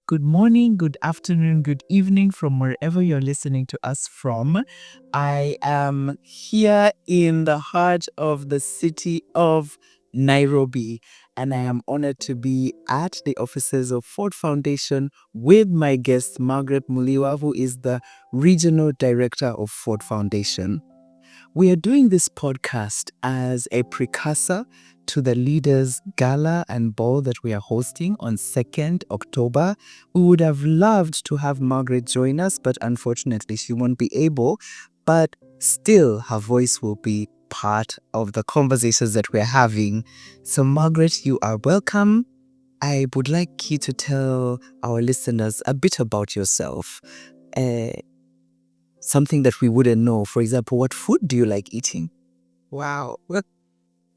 Good morning, good afternoon, good evening from wherever you're listening to us from. I am here in the heart of the city of Nairobi, and I am honored to be at the offices of Ford Foundation with my guest, Margaret Mliwa, who is the Regional Director of Ford Foundation. We are doing this podcast as a precursor to the Leaders Gala and Ball that we are hosting on 2nd October. We would have loved to have Margaret join us, but unfortunately she won't be able. But still, her voice will be part of the conversations that we're having. So Margaret, you are welcome. I would like you to tell our listeners a bit about yourself. Something that we wouldn't know. For example, what food do you like eating? Wow. Well,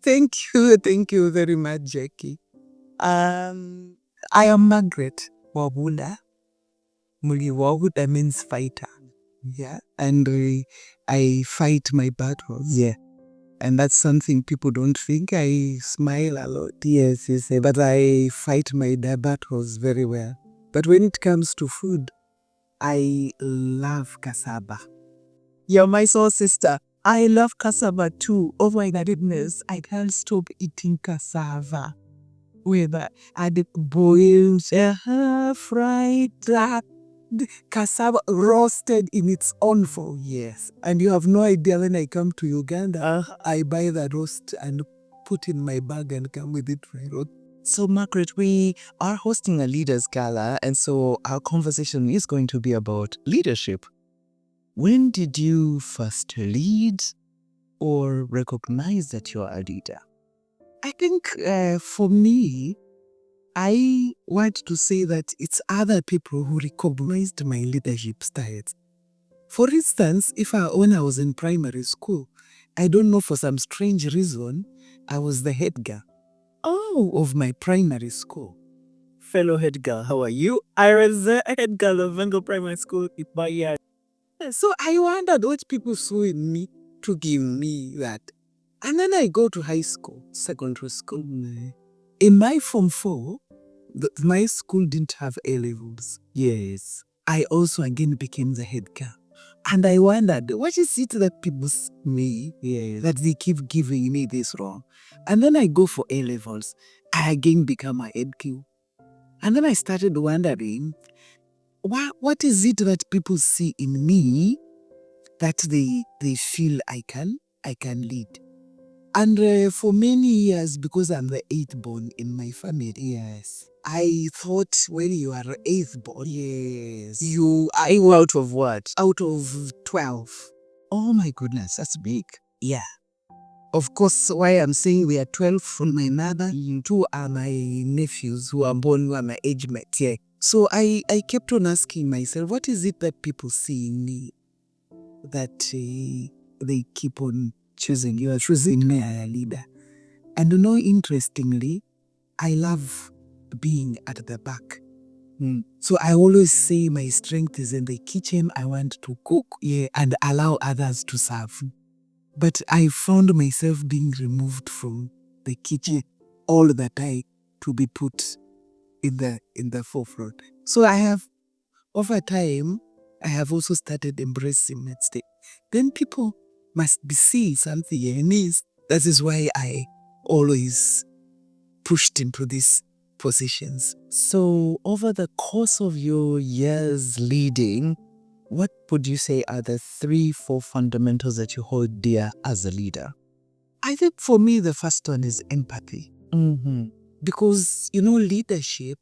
thank you. Thank you very much, Jackie. I am Margaret Wabula. Mliwa, that means fighter. Yeah. And I fight my battles. Yeah. And that's something people don't think. I smile a lot. Yes, But I fight my battles very well. But when it comes to food, I love cassava. You're my soul sister. I love cassava too. Oh my goodness. I can't stop eating cassava. With added boiled, fried, cassava roasted in its own form. yes. And you have no idea, when I come to Uganda, I buy the roast and put in my bag and come with it right. So Margaret, we are hosting a Leaders Gala, and so our conversation is going to be about leadership. When did you first lead or recognize that you're a leader? I think for me, I want to say that it's other people who recognized my leadership styles. For instance, when I was in primary school, I don't know, for some strange reason, I was the head girl of my primary school. Fellow head girl, how are you? I was the head girl of Vengo Primary School in my year. So I wondered what people saw in me to give me that. And then I go to high school, secondary school. In my Form 4, my school didn't have A-levels. Yes. I also again became the head girl. And I wondered, what is it that people see me, that they keep giving me this wrong? And then I go for A-levels. I again become a head girl. And then I started wondering, what is it that people see in me that they feel I can lead? And for many years, because I'm the 8th born in my family, Yes. I thought when you are 8th born, Yes. you are Out of what? out of 12. Oh my goodness, that's big. Yeah. Of course, why I'm saying we are 12 from my mother, 2 are my nephews who are born, who are my age mates. Yeah. So I kept on asking myself, what is it that people see in me that they keep on choosing me as a leader? And interestingly, I love being at the back. So I always say my strength is in the kitchen. I want to cook, and allow others to serve. But I found myself being removed from the kitchen all the time to be put in the forefront. So over time, I have also started embracing that state. Then people must be seeing something in this. That is why I always pushed into these positions. So over the course of your years leading, what would you say are the 3-4 fundamentals that you hold dear as a leader? I think for me, the first one is empathy. Because, leadership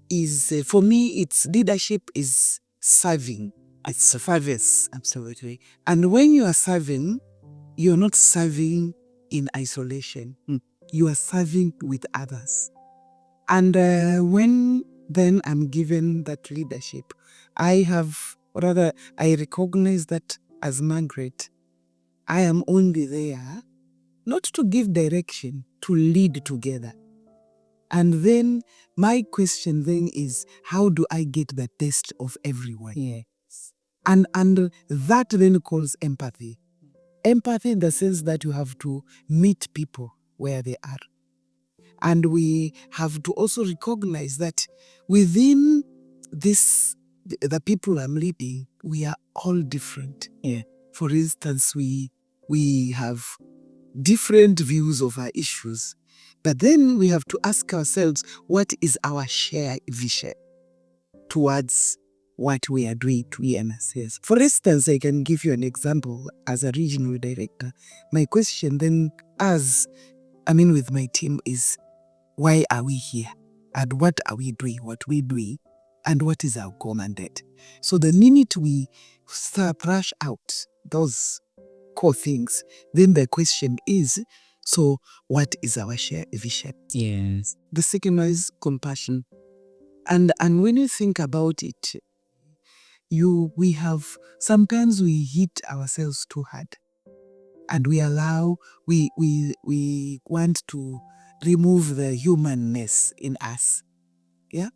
is, for me, leadership is serving. It's service. Absolutely. And when you are serving, you're not serving in isolation. You are serving with others. And when then I'm given that leadership, I recognize that as Margaret, I am only there not to give direction, to lead together. And then my question then is, how do I get the taste of everyone? Yes. And that then calls empathy. Empathy in the sense that you have to meet people where they are. And we have to also recognize that within the people I'm leading, we are all different. Yeah. For instance, we have different views of our issues, but then we have to ask ourselves, what is our shared vision towards what we are doing to EMSS? For instance, I can give you an example as a regional director. My question then, with my team is, why are we here? And what are we doing? What we doing? And what is our goal mandate? So the minute we start brush out those core things, then the question is, so what is our shared vision? Yes. The second one is compassion. And when you think about it, sometimes we hit ourselves too hard. And we want to remove the humanness in us. Yeah?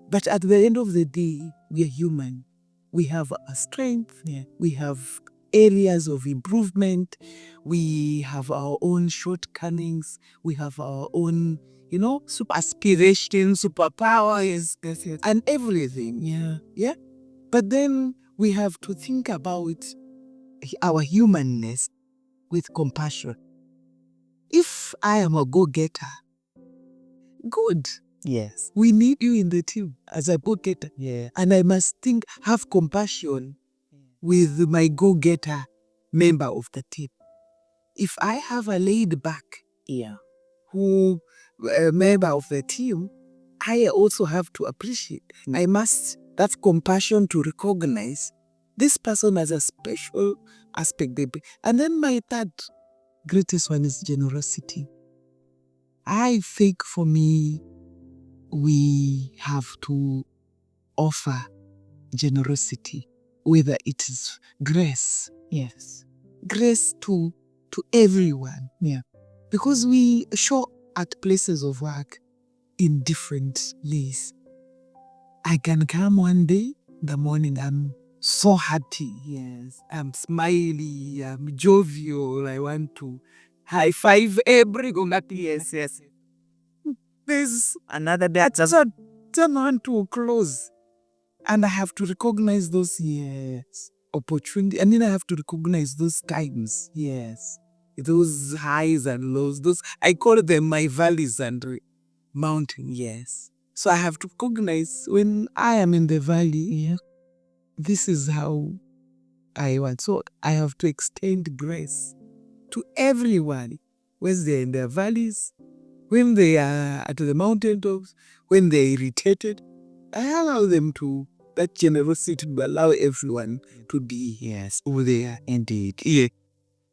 But at the end of the day, we are human. We have a strength. Yeah. We have areas of improvement. We have our own shortcomings. We have our own, super aspirations, superpowers, Yes. and everything. Yeah. Yeah? But then we have to think about our humanness with compassion. If I am a go-getter, good. Yes. We need you in the team as a go-getter. Yeah. And I must have compassion with my go-getter member of the team. If I have a laid back member of the team, I also have to appreciate. I must have compassion to recognize this person as a special aspect. And then my third greatest one is generosity. I think for me, we have to offer generosity, whether it is grace. Yes. Grace to everyone. Yeah. Because we show at places of work in different ways. I can come one day, the morning, I'm so happy. Yes. I'm smiley, I'm jovial, I want to high five everyone. Yes. There's Another day. I don't want to close. And I have to recognize those opportunity. And then I have to recognize those times. Yes. Those highs and lows. Those I call them my valleys and mountains. Yes. So I have to recognize when I am in the valley, this is how I want. So I have to extend grace to everyone, whether they're in their valleys, when they are at the mountaintops, when they're irritated. I allow them to, that generosity to allow everyone to be over there. Indeed. Yeah.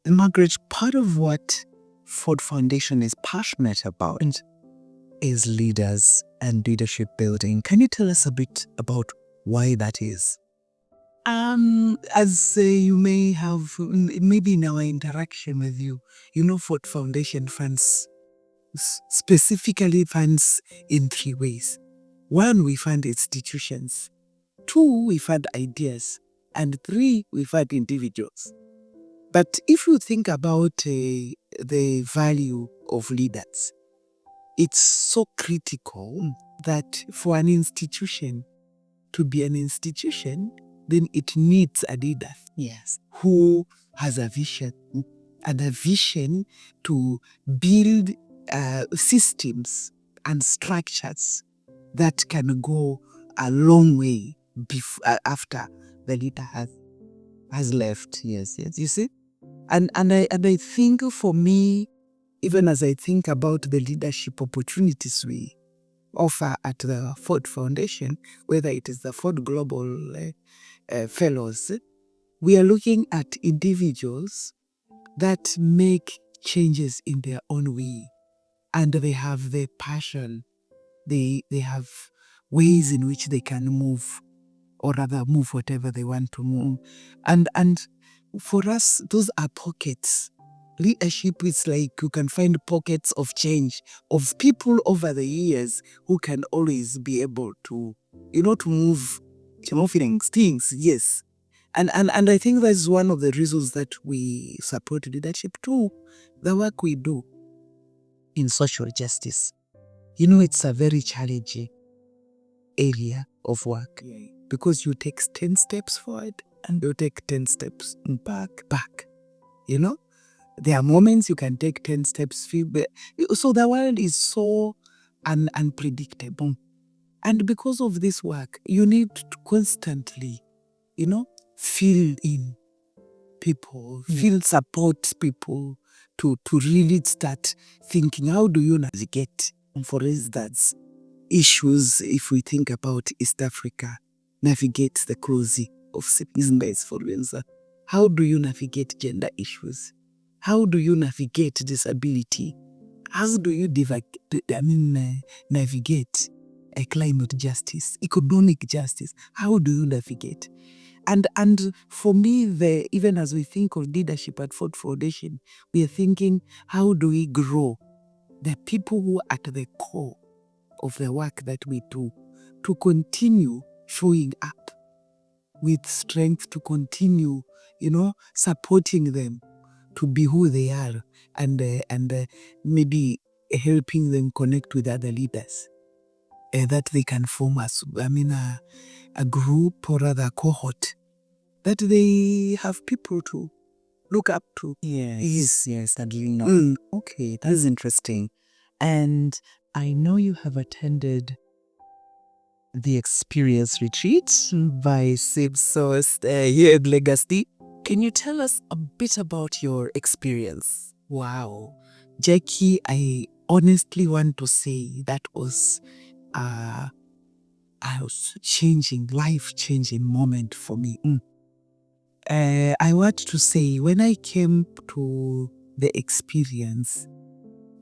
And Margaret, part of what Ford Foundation is passionate about is leaders and leadership building. Can you tell us a bit about why that is? As you may have, maybe in our interaction with you, Ford Foundation funds, specifically funds in 3 ways. 1, we fund institutions. 2, we fund ideas. And 3, we fund individuals. But if you think about the value of leaders, it's so critical that for an institution to be an institution, then it needs a leader. Yes. Who has a vision, and a vision to build systems and structures that can go a long way after the leader has left. Yes, you see? And I think for me, even as I think about the leadership opportunities we offer at the Ford Foundation, whether it is the Ford Global Fellows, we are looking at individuals that make changes in their own way. And they have the passion. They have ways in which they can move, or rather move whatever they want to move. And for us, those are pockets. Leadership is like you can find pockets of change of people over the years who can always be able to, to move things. Yes. And I think that's one of the reasons that we support leadership too, the work we do in social justice. It's a very challenging. area of work. Because you take 10 steps forward and you take 10 steps back. You know? There are moments you can take 10 steps. So the world is so unpredictable. And because of this work, you need to constantly, fill in people, feel support people to really start thinking, how do you navigate, for instance, issues, if we think about East Africa, navigate the cause of sickness, for instance. How do you navigate gender issues? How do you navigate disability? How do you navigate climate justice, economic justice? How do you navigate? And for me, even as we think of leadership at Ford Foundation, we are thinking, how do we grow the people who are at the core of the work that we do to continue showing up with strength, to continue, supporting them to be who they are, and maybe helping them connect with other leaders that they can form a group or rather a cohort that they have people to look up to. Yes, Adelina. Okay, that's interesting. And I know you have attended the experience retreat by Sib Source here at Legacy. Can you tell us a bit about your experience? Wow. Jackie, I honestly want to say that was a life-changing moment for me. I want to say, when I came to the experience,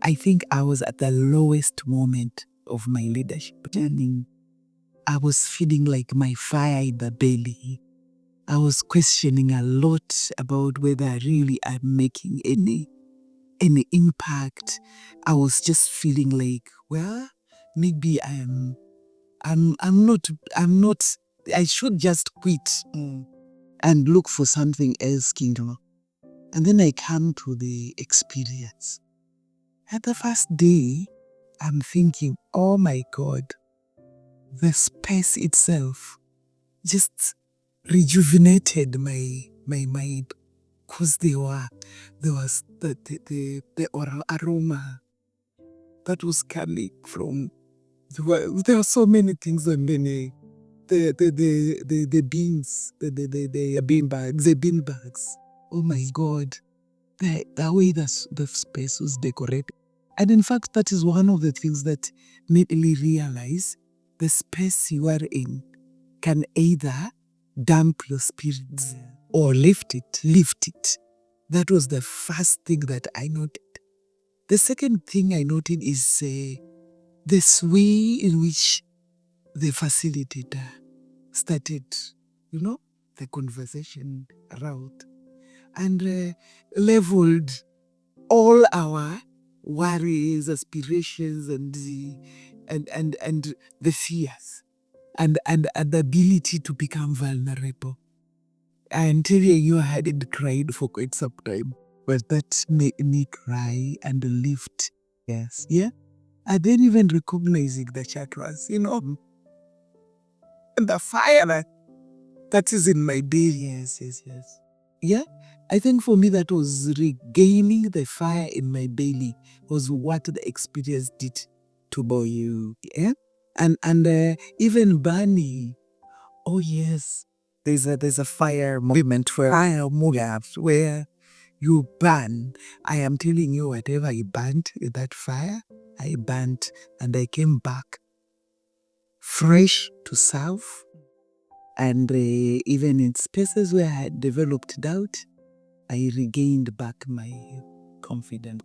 I think I was at the lowest moment of my leadership journey. I was feeling like my fire in the belly. I was questioning a lot about whether I really am making any impact. I was just feeling like, well, maybe I'm not, I should just quit and look for something else, And then I come to the experience. At the first day, I'm thinking, oh my God, the space itself just rejuvenated my mind, because there was the aroma that was coming from, there were so many things, and then the beans, the bean bags. Oh my God, the way the space was decorated. And in fact, that is one of the things that made me realize the space you are in can either damp your spirits or lift it. That was the first thing that I noted. The second thing I noted is this way in which the facilitator started, the conversation around, and leveled all our worries, aspirations, and the fears, and the ability to become vulnerable. I'm telling you, I hadn't cried for quite some time, but that made me cry and lift. Yes. Yeah. I didn't even recognizing the chakras, and the fire that is in my belly. Yes. Yeah. I think for me, that was regaining the fire in my belly was what the experience did to you. Yeah. And even burning. Oh yes. There's a fire movement where you burn. I am telling you, whatever I burnt in that fire, I burnt, and I came back fresh to serve. And even in spaces where I had developed doubt, I regained back my confidence.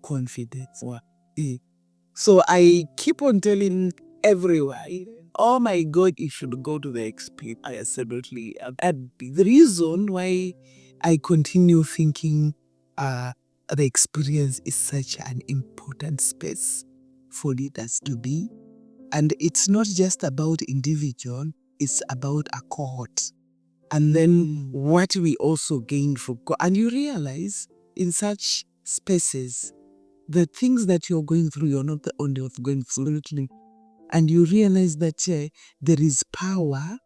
So I keep on telling everyone, oh my God, you should go to the experience. I absolutely. And the reason why I continue thinking the experience is such an important space for leaders to be. And it's not just about individual, it's about a cohort. And then what we also gain from, and you realize in such spaces, the things that you're going through, you're not the only one going through. And you realize that there is power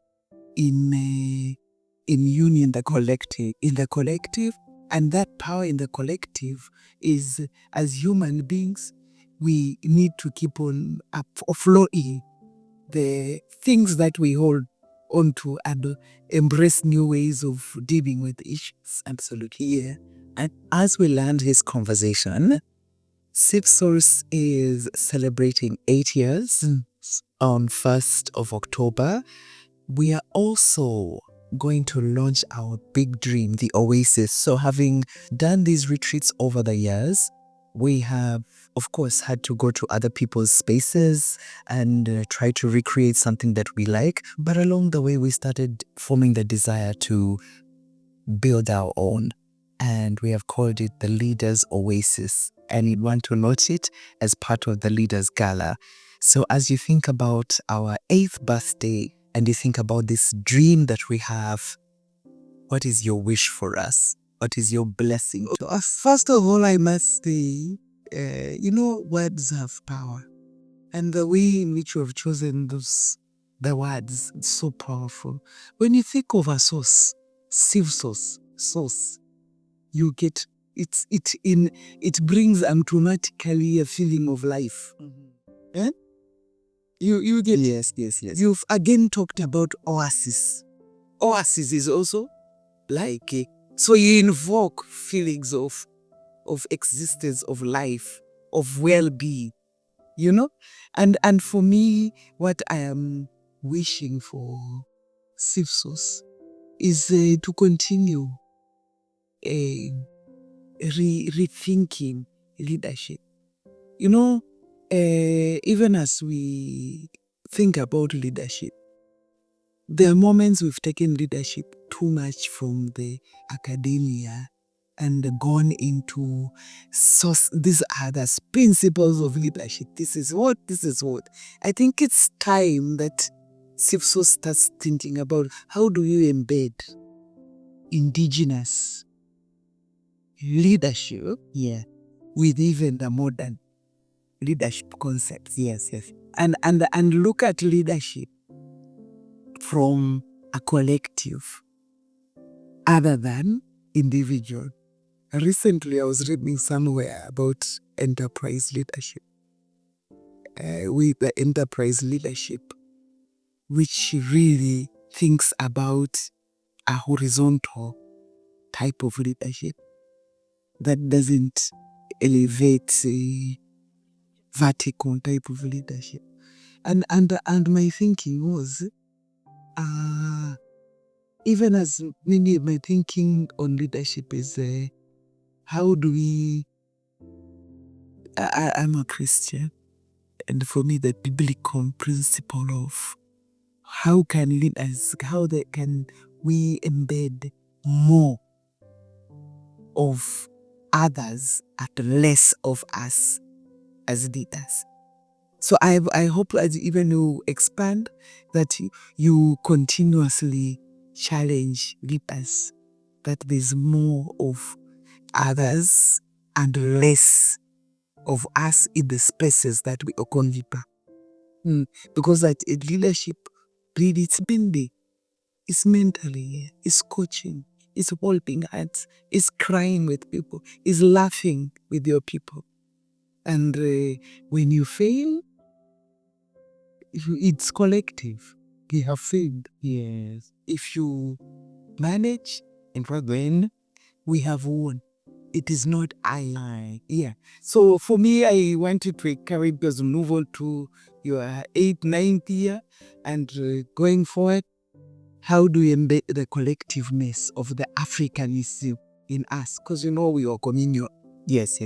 in union, in the collective, and that power in the collective is, as human beings, we need to keep on offloading the things that we hold onto and embrace new ways of dealing with issues. Absolutely, yeah. And as we land his conversation, SIPSOurce is celebrating 8 years on 1st of October. We are also going to launch our big dream, the Oasis. So having done these retreats over the years, we have, of course, had to go to other people's spaces and try to recreate something that we like. But along the way, we started forming the desire to build our own. And we have called it the Leaders Oasis. And we want to launch it as part of the Leaders Gala. So as you think about our 8th birthday and you think about this dream that we have, what is your wish for us? What is your blessing to us? First of all, I must say, words have power. And the way in which you have chosen the words, it's so powerful. When you think of a source, source, you get, it brings automatically a feeling of life. Eh? You get, yes. You've again talked about oasis. Oasis is also like, so you invoke feelings of existence, of life, of well-being, and for me, what I am wishing for SIPSOS is to continue rethinking leadership. Even as we think about leadership, there are moments we've taken leadership too much from the academia and gone into these are the principles of leadership. This is what. I think it's time that SIPSOS starts thinking about how do you embed indigenous leadership with even the modern leadership concepts. Yes. And look at leadership from a collective other than individual. Recently, I was reading somewhere about enterprise leadership. With the enterprise leadership, which really thinks about a horizontal type of leadership that doesn't elevate a vertical type of leadership. And my thinking was, even as maybe my thinking on leadership is, how do we, I'm a Christian, and for me the biblical principle of how can we embed more of others and less of us as leaders. So I hope as even you expand that you continuously challenge leaders, that there's more of others and less of us in the spaces that we occupy. Because that leadership really, it's bindi, it's mentally, it's coaching, it's holding hands, it's crying with people, it's laughing with your people. And when you fail, it's collective. We have failed. Yes. If you manage, and then we have won. It is not I. Yeah. So for me, I wanted to encourage us to move on to your 8th, 9th year and going forward, how do we embed the collectiveness of the Africanism in us? Because we are communal. Yes.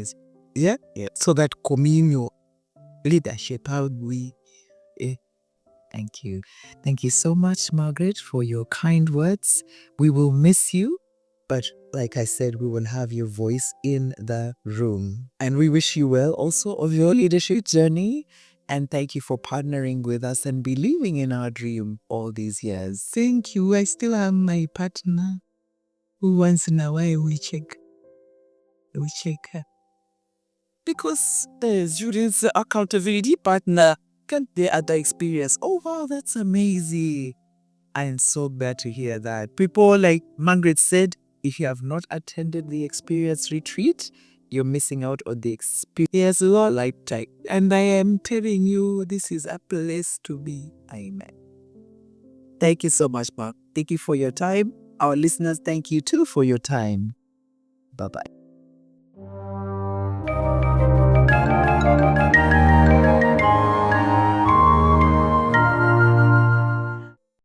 Yeah. So that communal leadership, how do we... Thank you. Thank you so much, Margaret, for your kind words. We will miss you, but like I said, we will have your voice in the room. And we wish you well also of your leadership journey. And thank you for partnering with us and believing in our dream all these years. Thank you. I still have my partner who once in a while we check her. Because the student's accountability partner get the other experience. Oh wow, that's amazing. I am so glad to hear that. People, like Margaret said, if you have not attended the experience retreat, you're missing out on the experience. There's a lot like that. And I am telling you, this is a place to be. Amen. Thank you so much, Mark. Thank you for your time. Our listeners, thank you too for your time. Bye-bye.